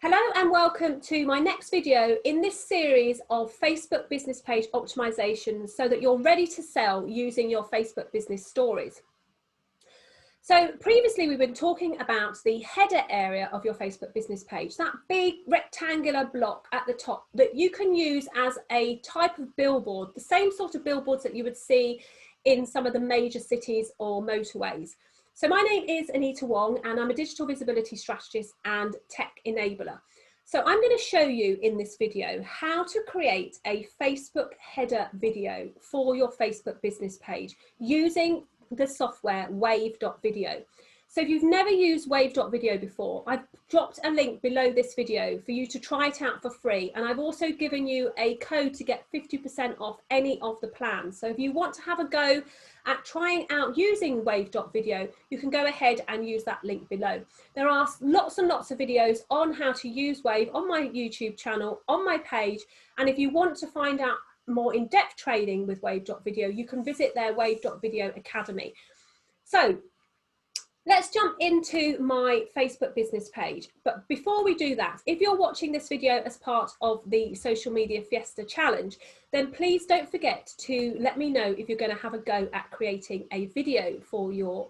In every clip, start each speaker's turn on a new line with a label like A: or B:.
A: Hello and welcome to my next video in this series of Facebook business page optimization so that you're ready to sell using your Facebook business stories. So previously we've been talking about the header area of your Facebook business page, that big rectangular block at the top that you can use as a type of billboard, the same sort of billboards that you would see in some of the major cities or motorways. So my name is Anita Wong and I'm a digital visibility strategist and tech enabler. So I'm going to show you in this video how to create a Facebook header video for your Facebook business page using the software Wave.video. So if you've never used Wave.video before, I've dropped a link below this video for you to try it out for free. And I've also given you a code to get 50% off any of the plans. So if you want to have a go at trying out using Wave.video, you can go ahead and use that link below. There are lots and lots of videos on how to use Wave on my YouTube channel, on my page. And if you want to find out more in-depth training with Wave.video, you can visit their Wave.video Academy. So let's jump into my Facebook business page. But before we do that, if you're watching this video as part of the Social Media Fiesta Challenge, then please don't forget to let me know if you're going to have a go at creating a video for your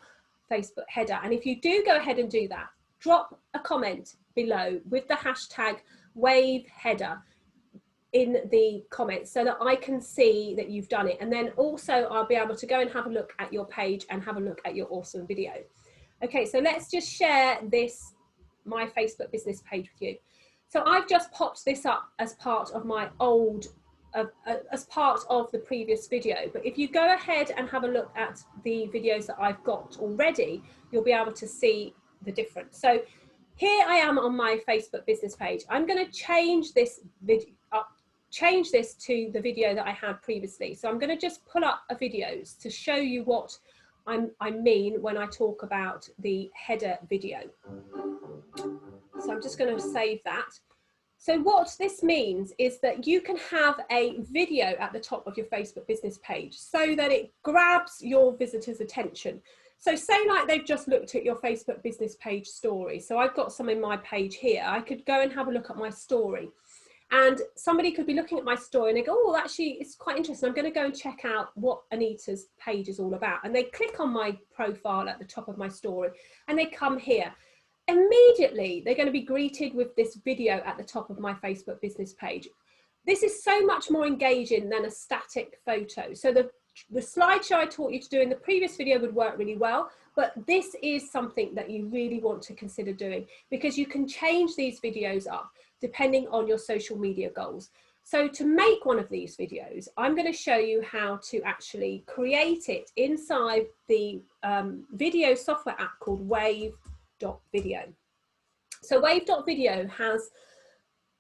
A: Facebook header. And if you do go ahead and do that, drop a comment below with the hashtag WaveHeader in the comments so that I can see that you've done it. And then also I'll be able to go and have a look at your page and have a look at your awesome video. Okay, so let's just share this, my Facebook business page with you. So I've just popped this up as part of my as part of the previous video. But if you go ahead and have a look at the videos that I've got already, you'll be able to see the difference. So here I am on my Facebook business page. I'm going to change this video change this to the video that I had previously. So I'm going to just pull up a videos to show you what I mean when I talk about the header video. So I'm just going to save that. So what this means is that you can have a video at the top of your Facebook business page so that it grabs your visitors' attention. So say like they've just looked at your Facebook business page story. So I've got some in my page here. I could go and have a look at my story. And somebody could be looking at my story and they go, oh, actually, it's quite interesting. I'm going to go and check out what Anita's page is all about. And they click on my profile at the top of my story and they come here. Immediately, they're going to be greeted with this video at the top of my Facebook business page. This is so much more engaging than a static photo. So the slideshow I taught you to do in the previous video would work really well, but this is something that you really want to consider doing because you can change these videos up depending on your social media goals. So to make one of these videos, I'm going to show you how to actually create it inside the video software app called Wave.video. So Wave.video has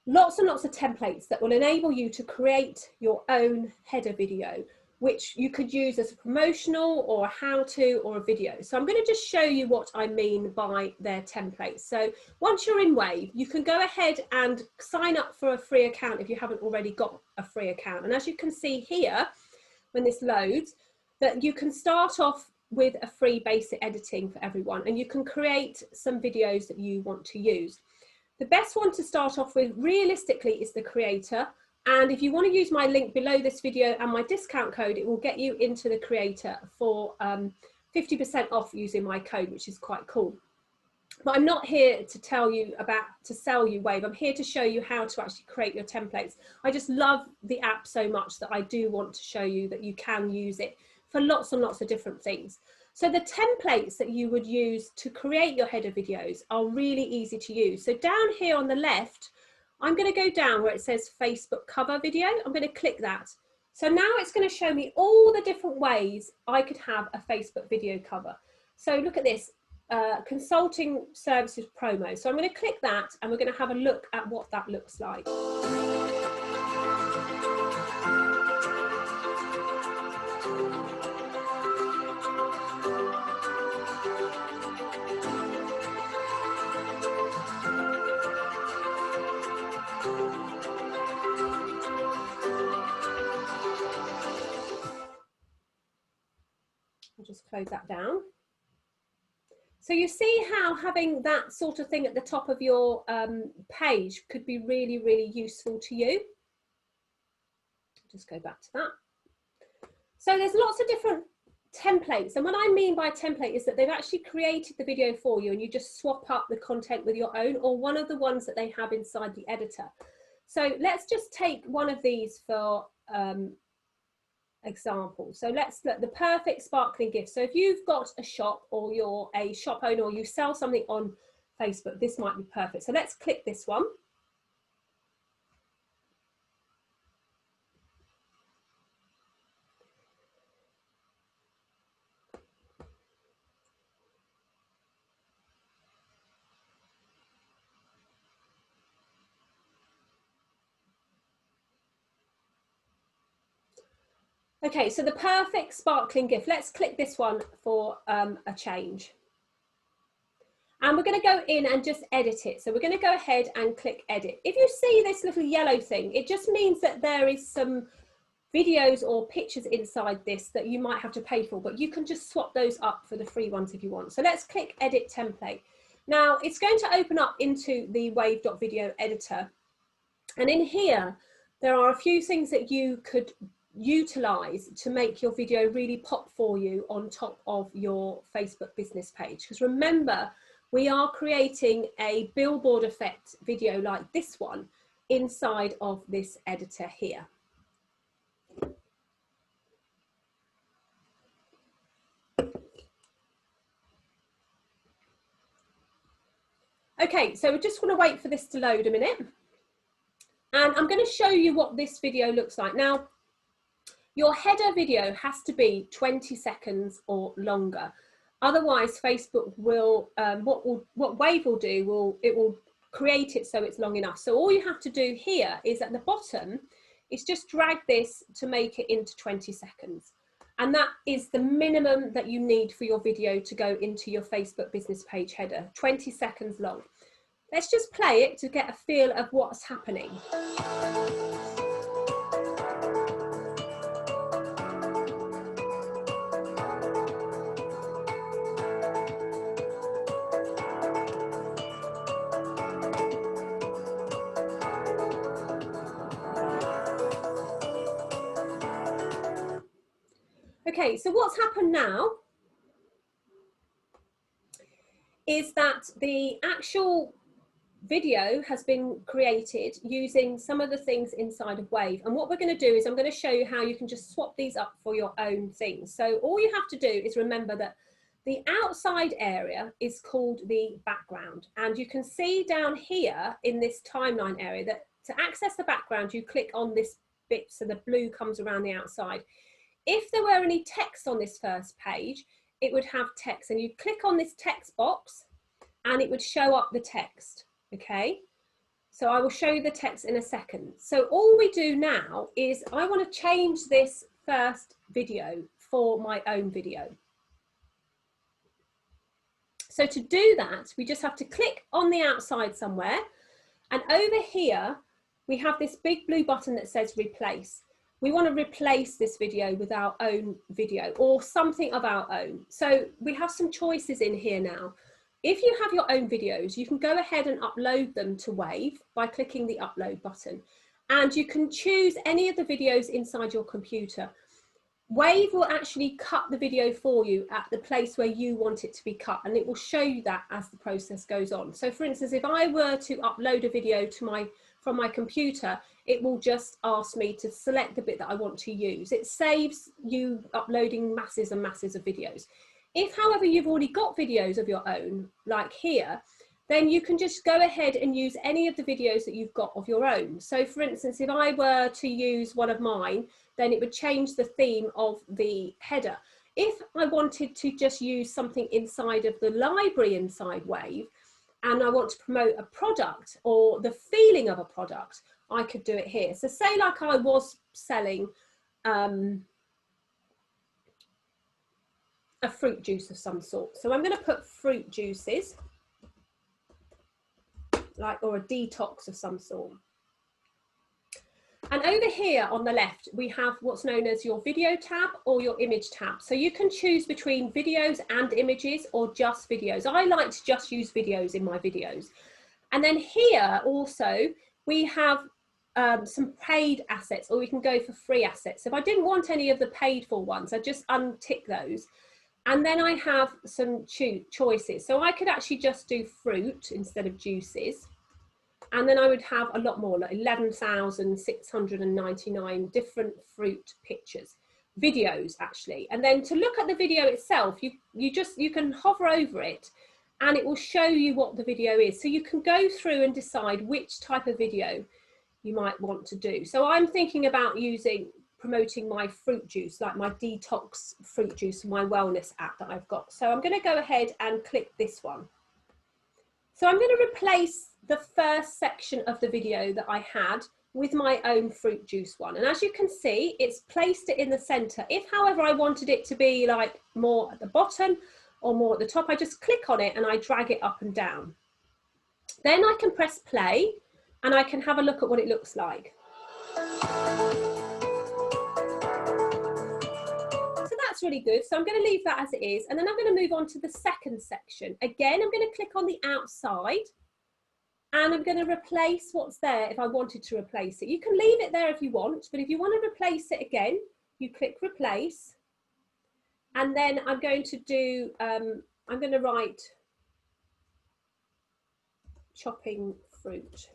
A: lots and lots of templates that will enable you to create your own header video, which you could use as a promotional or a how-to or a video. So I'm going to just show you what I mean by their templates. So once you're in Wave, you can go ahead and sign up for a free account if you haven't already got a free account. And as you can see here, when this loads, that you can start off with a free basic editing for everyone, and you can create some videos that you want to use. The best one to start off with realistically is the creator. And if you want to use my link below this video and my discount code, it will get you into the creator for 50% off using my code, which is quite cool. But I'm not here to tell you to sell you Wave. I'm here to show you how to actually create your templates. I just love the app so much that I do want to show you that you can use it for lots and lots of different things. So the templates that you would use to create your header videos are really easy to use. So down here on the left, I'm going to go down where it says Facebook cover video. I'm going to click that. So now it's going to show me all the different ways I could have a Facebook video cover. So look at this, consulting services promo. So I'm going to click that and we're going to have a look at what that looks like. I'll just close that down. So you see how having that sort of thing at the top of your page could be really, really useful to you. Just go back to that. So there's lots of different templates, and what I mean by template is that they've actually created the video for you and you just swap up the content with your own or one of the ones that they have inside the editor. So let's just take one of these for example. So let's look, the perfect sparkling gift. So if you've got a shop or you're a shop owner or you sell something on Facebook, this might be perfect. So let's click this one. Okay, so the perfect sparkling gift. Let's click this one for a change. And we're going to go in and just edit it. So we're going to go ahead and click edit. If you see this little yellow thing, it just means that there is some videos or pictures inside this that you might have to pay for, but you can just swap those up for the free ones if you want. So let's click edit template. Now it's going to open up into the Wave.video editor. And in here, there are a few things that you could utilize to make your video really pop for you on top of your Facebook business page. Because remember, we are creating a billboard effect video like this one inside of this editor here. Okay, so we just want to wait for this to load a minute. And I'm going to show you what this video looks like. Now, your header video has to be 20 seconds or longer. Otherwise, Facebook will, what Wave will do, it will create it so it's long enough. So all you have to do here is at the bottom, is just drag this to make it into 20 seconds. And that is the minimum that you need for your video to go into your Facebook business page header, 20 seconds long. Let's just play it to get a feel of what's happening. Okay, so what's happened now is that the actual video has been created using some of the things inside of Wave. And what we're going to do is I'm going to show you how you can just swap these up for your own things. So all you have to do is remember that the outside area is called the background. And you can see down here in this timeline area that to access the background, you click on this bit so the blue comes around the outside. If there were any text on this first page, it would have text, and you click on this text box and it would show up the text. Okay, so I will show you the text in a second. So all we do now is I want to change this first video for my own video. So to do that, we just have to click on the outside somewhere, and over here we have this big blue button that says replace. We want to replace this video with our own video or something of our own. So we have some choices in here now. If you have your own videos, you can go ahead and upload them to Wave by clicking the upload button. And you can choose any of the videos inside your computer. Wave will actually cut the video for you at the place where you want it to be cut, and it will show you that as the process goes on. So for instance, if I were to upload a video to from my computer, it will just ask me to select the bit that I want to use. It saves you uploading masses and masses of videos. If, however, you've already got videos of your own, like here, then you can just go ahead and use any of the videos that you've got of your own. So for instance, if I were to use one of mine, then it would change the theme of the header. If I wanted to just use something inside of the library inside Wave, and I want to promote a product or the feeling of a product, I could do it here. So say like I was selling a fruit juice of some sort. So I'm going to put fruit juices, or a detox of some sort. And over here on the left, we have what's known as your video tab or your image tab. So you can choose between videos and images or just videos. I like to just use videos in my videos. And then here also, we have some paid assets, or we can go for free assets. So if I didn't want any of the paid for ones, I just untick those. And then I have some choices. So I could actually just do fruit instead of juices. And then I would have a lot more, like 11,699 different fruit pictures, videos actually. And then to look at the video itself, you can hover over it and it will show you what the video is. So you can go through and decide which type of video you might want to do. So I'm thinking about promoting my fruit juice, like my detox fruit juice, my wellness app that I've got. So I'm going to go ahead and click this one. So I'm going to replace the first section of the video that I had with my own fruit juice one. And as you can see, it's placed it in the center. If, however, I wanted it to be like more at the bottom or more at the top, I just click on it and I drag it up and down. Then I can press play and I can have a look at what it looks like. That's really good. So I'm going to leave that as it is, and then I'm going to move on to the second section. Again, I'm going to click on the outside and I'm going to replace what's there if I wanted to replace it. You can leave it there if you want, but if you want to replace it again, you click replace, and then I'm going to do, I'm going to write chopping fruit.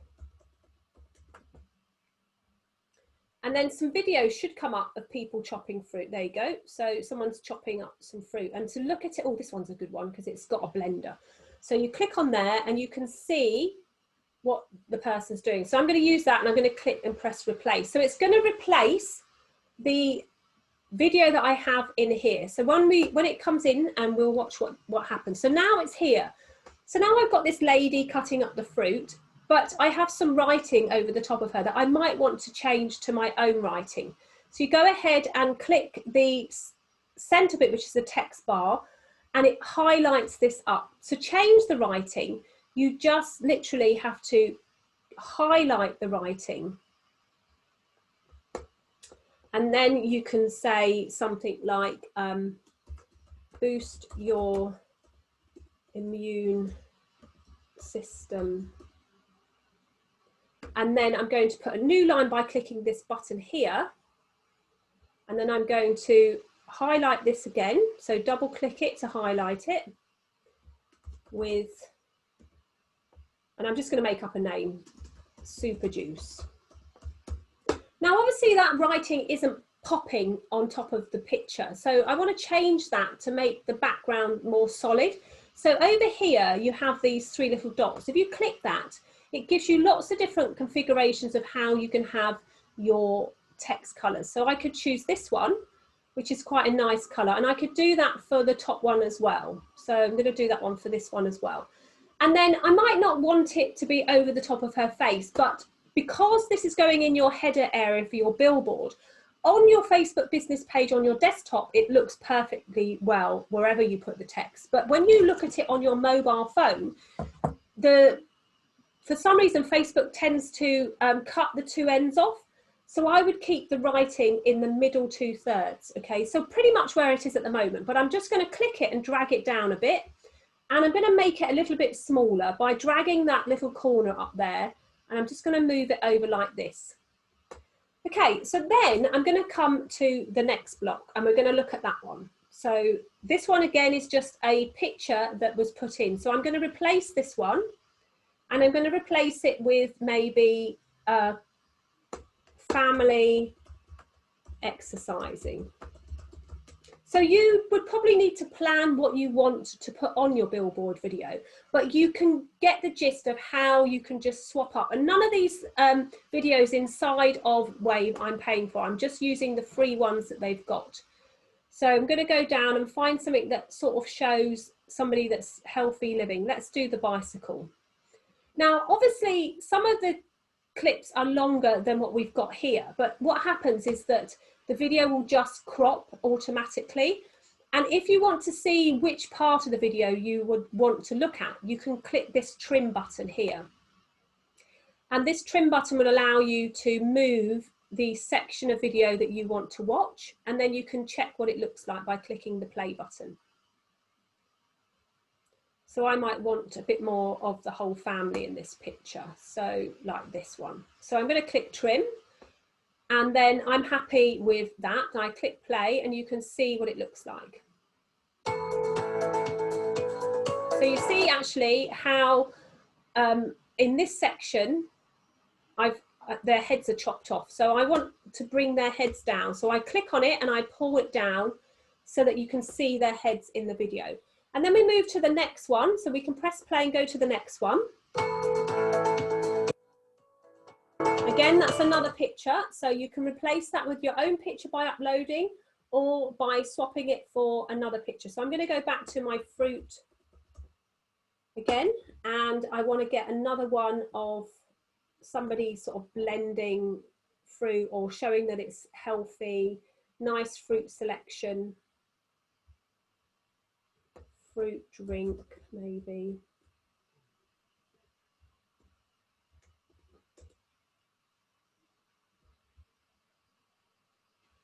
A: And then some videos should come up of people chopping fruit. There you go. So someone's chopping up some fruit. And to look at it, oh, this one's a good one because it's got a blender. So you click on there and you can see what the person's doing. So I'm going to use that and I'm going to click and press replace. So it's going to replace the video that I have in here. So when it comes in, and we'll watch what happens. So now it's here. So now I've got this lady cutting up the fruit, but I have some writing over the top of her that I might want to change to my own writing. So you go ahead and click the center bit, which is the text bar, and it highlights this up. To change the writing, you just literally have to highlight the writing. And then you can say something like, boost your immune system. And then I'm going to put a new line by clicking this button here. And then I'm going to highlight this again. So double click it to highlight it with, and I'm just going to make up a name, Super Juice. Now, obviously that writing isn't popping on top of the picture. So I want to change that to make the background more solid. So over here, you have these three little dots. If you click that, it gives you lots of different configurations of how you can have your text colors. So I could choose this one, which is quite a nice color, and I could do that for the top one as well. So I'm going to do that one for this one as well. And then I might not want it to be over the top of her face, but because this is going in your header area for your billboard, on your Facebook business page on your desktop, it looks perfectly well wherever you put the text. But when you look at it on your mobile phone, for some reason, Facebook tends to cut the two ends off. So I would keep the writing in the middle 2/3. Okay, so pretty much where it is at the moment, but I'm just going to click it and drag it down a bit. And I'm going to make it a little bit smaller by dragging that little corner up there. And I'm just going to move it over like this. Okay, so then I'm going to come to the next block and we're going to look at that one. So this one again is just a picture that was put in. So I'm going to replace this one. And I'm going to replace it with maybe family exercising. So you would probably need to plan what you want to put on your billboard video, but you can get the gist of how you can just swap up. And none of these videos inside of Wave I'm paying for. I'm just using the free ones that they've got. So I'm going to go down and find something that sort of shows somebody that's healthy living. Let's do the bicycle. Now, obviously, some of the clips are longer than what we've got here, but what happens is that the video will just crop automatically. And if you want to see which part of the video you would want to look at, you can click this trim button here. And this trim button will allow you to move the section of video that you want to watch, and then you can check what it looks like by clicking the play button. So I might want a bit more of the whole family in this picture, so like this one. So I'm going to click trim, and then I'm happy with that. I click play, and you can see what it looks like. So you see actually how in this section, their heads are chopped off. So I want to bring their heads down. So I click on it and I pull it down so that you can see their heads in the video. And then we move to the next one. So we can press play and go to the next one. Again, that's another picture. So you can replace that with your own picture by uploading or by swapping it for another picture. So I'm going to go back to my fruit again, and I want to get another one of somebody sort of blending fruit or showing that it's healthy, nice fruit selection, fruit drink maybe.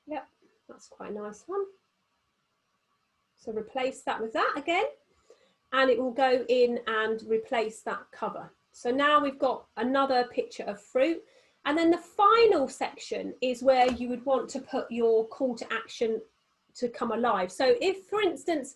A: Yep, that's quite a nice one. So replace that with that again, and it will go in and replace that cover. So now we've got another picture of fruit. And then the final section is where you would want to put your call to action to come alive. So if, for instance,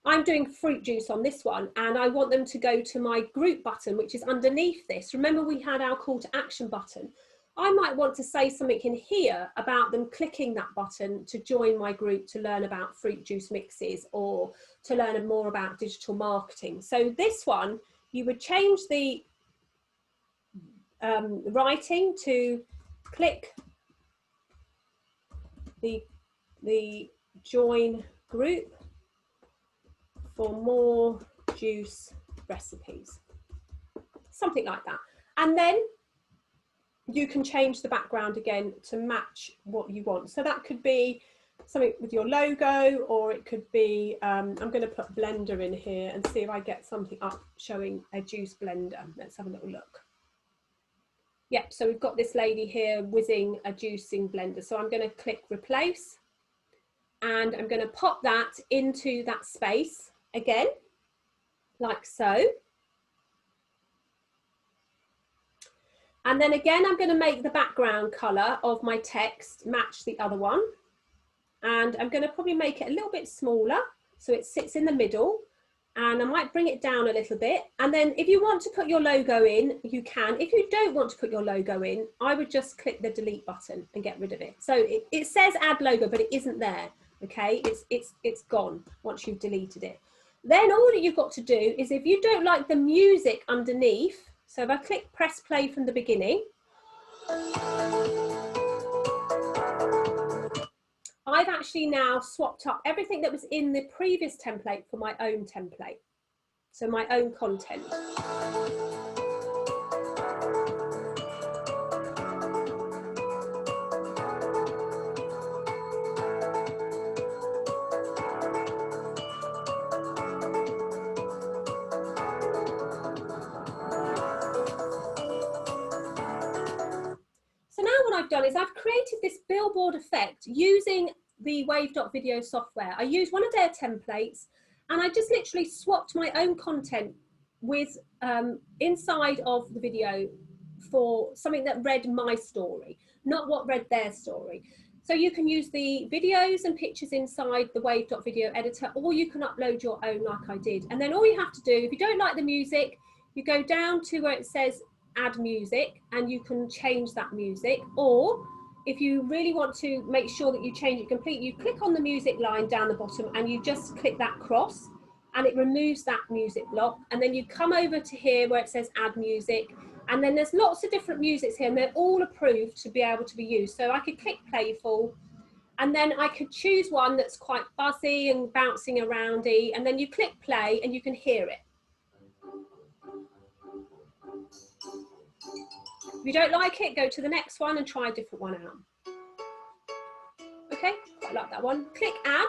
A: I'm doing fruit juice on this one and I want them to go to my group button, which is underneath this. Remember, we had our call to action button. I might want to say something in here about them clicking that button to join my group to learn about fruit juice mixes or to learn more about digital marketing. So this one, you would change the writing to click the join group for more juice recipes, something like that. And then you can change the background again to match what you want. So that could be something with your logo, or it could be, I'm going to put blender in here and see if I get something up showing a juice blender. Let's have a little look. Yep, so we've got this lady here whizzing a juicing blender. So I'm going to click replace, and I'm going to pop that into that space again, like so. And then again, I'm going to make the background color of my text match the other one. And I'm going to probably make it a little bit smaller so it sits in the middle. And I might bring it down a little bit. And then if you want to put your logo in, you can. If you don't want to put your logo in, I would just click the delete button and get rid of it. So it says add logo, but it isn't there. Okay, it's gone once you've deleted it. Then all that you've got to do is, if you don't like the music underneath, so if I click press play from the beginning, I've actually now swapped up everything that was in the previous template for my own template, so my own content. So now what I've done is I've created this billboard effect using the Wave.video software. I used one of their templates, and I just literally swapped my own content with inside of the video for something that read my story, not what read their story. So you can use the videos and pictures inside the Wave.video editor, or you can upload your own like I did. And then all you have to do, if you don't like the music, you go down to where it says add music, and you can change that music. Or if you really want to make sure that you change it completely, you click on the music line down the bottom and you just click that cross, and it removes that music block. And then you come over to here where it says add music, and then there's lots of different musics here, and they're all approved to be able to be used. So I could click playful, and then I could choose one that's quite buzzy and bouncing aroundy, and then you click play and you can hear it. If you don't like it, go to the next one and try a different one out. Okay, quite like that one. Click add,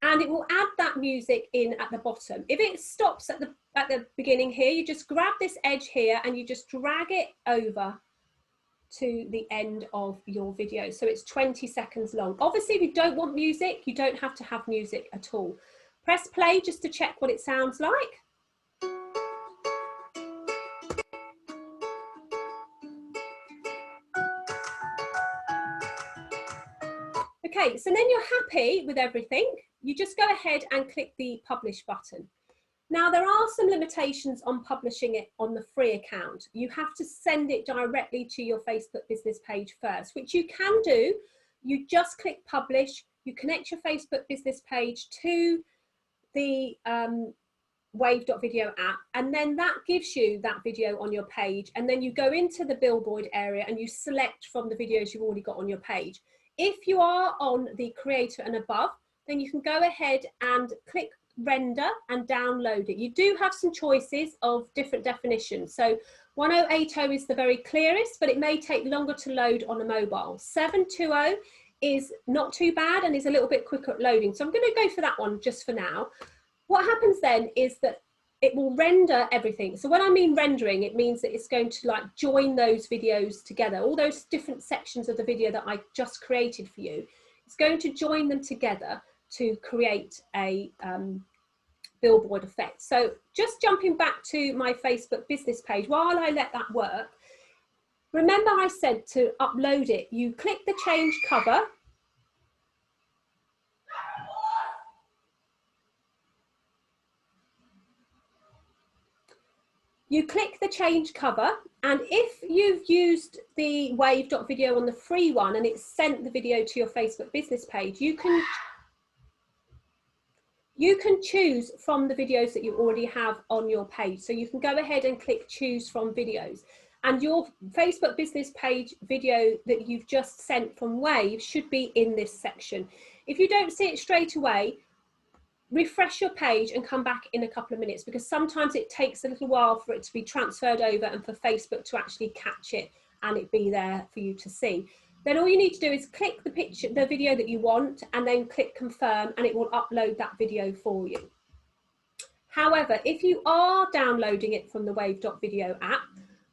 A: and it will add that music in at the bottom. If it stops at the beginning here, you just grab this edge here and you just drag it over to the end of your video. So it's 20 seconds long. Obviously, if you don't want music, you don't have to have music at all. Press play just to check what it sounds like. Okay, so then you're happy with everything. You just go ahead and click the publish button. Now, there are some limitations on publishing it on the free account. You have to send it directly to your Facebook business page first, which you can do. You just click publish, you connect your Facebook business page to the Wave.video app, and then that gives you that video on your page. And then you go into the billboard area and you select from the videos you've already got on your page. If you are on the creator and above, then you can go ahead and click render and download it. You do have some choices of different definitions. So 1080 is the very clearest, but it may take longer to load on a mobile. 720 is not too bad and is a little bit quicker at loading. So I'm going to go for that one just for now. What happens then is that it will render everything. So when I mean rendering, it means that it's going to like join those videos together, all those different sections of the video that I just created for you. It's going to join them together to create a billboard effect. So just jumping back to my Facebook business page, while I let that work, remember I said to upload it, you click the change cover. You click the change cover, and if you've used the Wave.video on the free one and it's sent the video to your Facebook business page, you can choose from the videos that you already have on your page. So you can go ahead and click choose from videos, and your Facebook business page video that you've just sent from Wave should be in this section. If you don't see it straight away, refresh your page and come back in a couple of minutes, because sometimes it takes a little while for it to be transferred over and for Facebook to actually catch it and it be there for you to see. Then all you need to do is click the video that you want, and then click confirm, and it will upload that video for you. However, if you are downloading it from the Wave.video app,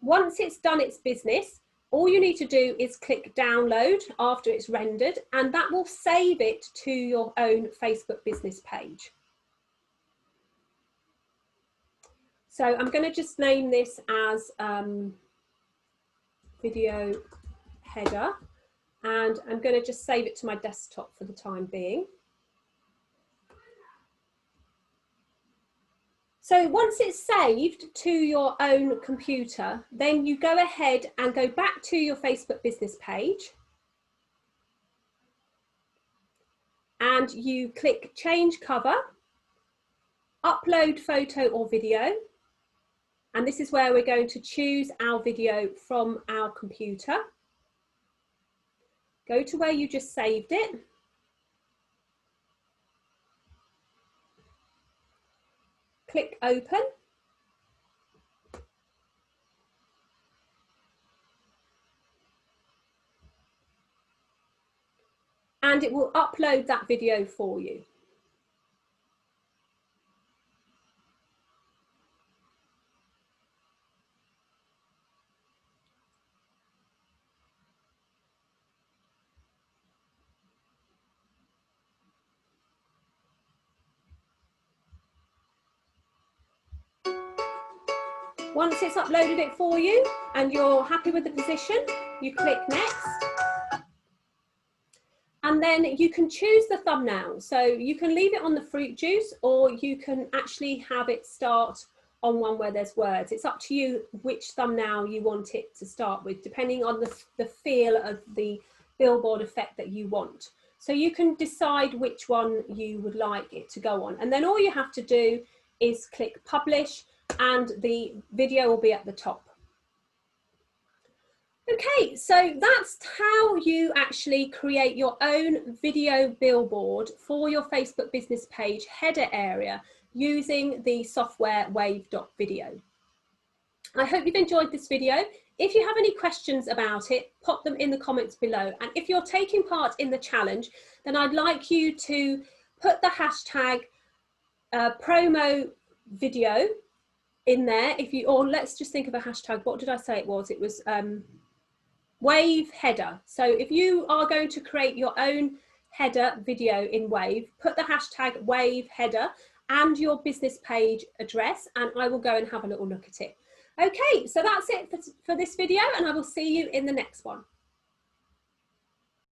A: once it's done its business, all you need to do is click download after it's rendered, and that will save it to your own Facebook business page. So I'm going to just name this as video header, and I'm going to just save it to my desktop for the time being. So once it's saved to your own computer, then you go ahead and go back to your Facebook business page, and you click change cover, upload photo or video, and this is where we're going to choose our video from our computer. Go to where you just saved it. Click open. And it will upload that video for you. Once it's uploaded it for you and you're happy with the position, you click next. And then you can choose the thumbnail. So you can leave it on the fruit juice, or you can actually have it start on one where there's words. It's up to you which thumbnail you want it to start with, depending on the feel of the billboard effect that you want. So you can decide which one you would like it to go on. And then all you have to do is click publish, and the video will be at the top. Okay, so that's how you actually create your own video billboard for your Facebook business page header area using the software Wave.video. I hope you've enjoyed this video. If you have any questions about it, pop them in the comments below. And if you're taking part in the challenge, then I'd like you to put the hashtag promo video in there. If you, or let's just think of a hashtag. What did I say it was? It was Wave header. So if you are going to create your own header video in Wave, put the hashtag Wave header and your business page address, and I will go and have a little look at it. Okay, so that's it for this video, and I will see you in the next one.